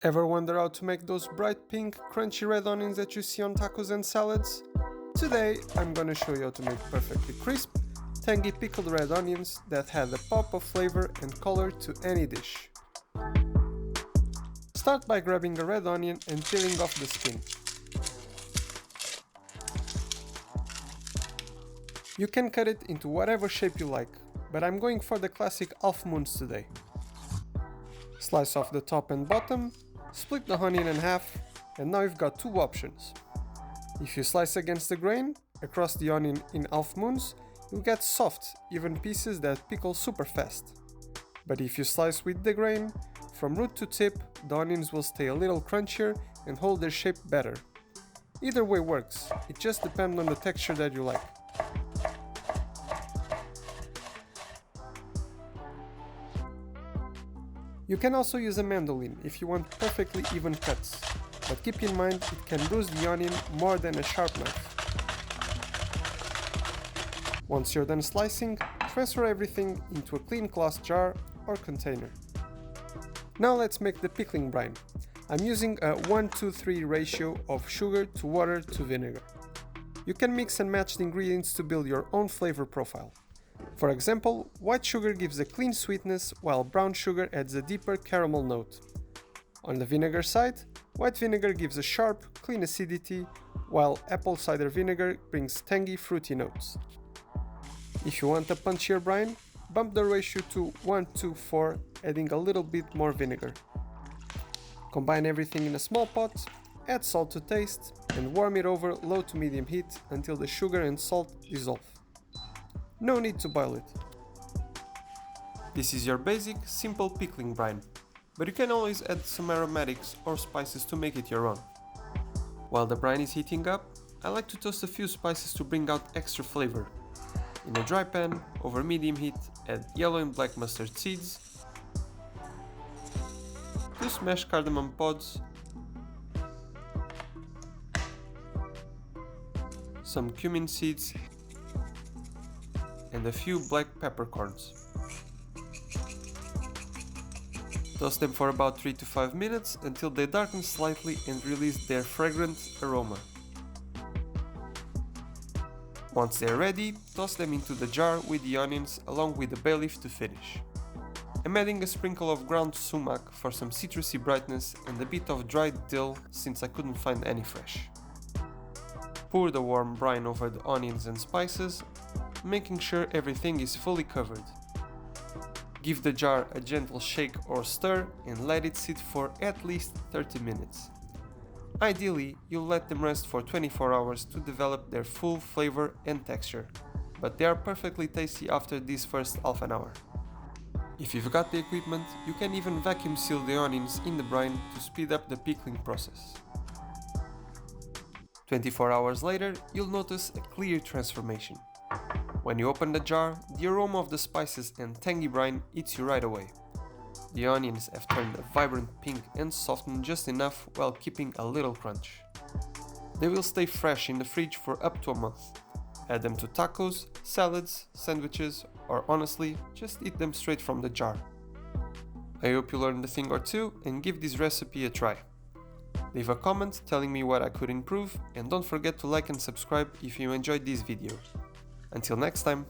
Ever wonder how to make those bright pink, crunchy red onions that you see on tacos and salads? Today, I'm gonna show you how to make perfectly crisp, tangy pickled red onions that add a pop of flavor and color to any dish. Start by grabbing a red onion and peeling off the skin. You can cut it into whatever shape you like, but I'm going for the classic half moons today. Slice off the top and bottom, split the onion in half, and now you've got two options. If you slice against the grain, across the onion in half moons, you'll get soft, even pieces that pickle super fast. But if you slice with the grain, from root to tip, the onions will stay a little crunchier and hold their shape better. Either way works, it just depends on the texture that you like. You can also use a mandolin if you want perfectly even cuts, but keep in mind it can bruise the onion more than a sharp knife. Once you're done slicing, transfer everything into a clean glass jar or container. Now let's make the pickling brine. I'm using a 1:3 ratio of sugar to water to vinegar. You can mix and match the ingredients to build your own flavor profile. For example, white sugar gives a clean sweetness while brown sugar adds a deeper caramel note. On the vinegar side, white vinegar gives a sharp, clean acidity, while apple cider vinegar brings tangy, fruity notes. If you want a punchier brine, bump the ratio to 1:4, adding a little bit more vinegar. Combine everything in a small pot, add salt to taste, and warm it over low to medium heat until the sugar and salt dissolve. No need to boil it. This is your basic, simple pickling brine, but you can always add some aromatics or spices to make it your own. While the brine is heating up, I like to toast a few spices to bring out extra flavor. In a dry pan, over medium heat, add yellow and black mustard seeds, 2 smashed cardamom pods, some cumin seeds, and a few black peppercorns. Toast them for about 3 to 5 minutes until they darken slightly and release their fragrant aroma. Once they're ready, toss them into the jar with the onions along with the bay leaf to finish. I'm adding a sprinkle of ground sumac for some citrusy brightness and a bit of dried dill since I couldn't find any fresh. Pour the warm brine over the onions and spices, making sure everything is fully covered. Give the jar a gentle shake or stir and let it sit for at least 30 minutes. Ideally, you'll let them rest for 24 hours to develop their full flavor and texture, but they are perfectly tasty after this first half an hour. If you've got the equipment, you can even vacuum seal the onions in the brine to speed up the pickling process. 24 hours later, you'll notice a clear transformation. When you open the jar, the aroma of the spices and tangy brine hits you right away. The onions have turned a vibrant pink and softened just enough while keeping a little crunch. They will stay fresh in the fridge for up to a month. Add them to tacos, salads, sandwiches, or honestly, just eat them straight from the jar. I hope you learned a thing or two and give this recipe a try. Leave a comment telling me what I could improve, and don't forget to like and subscribe if you enjoyed this video. Until next time!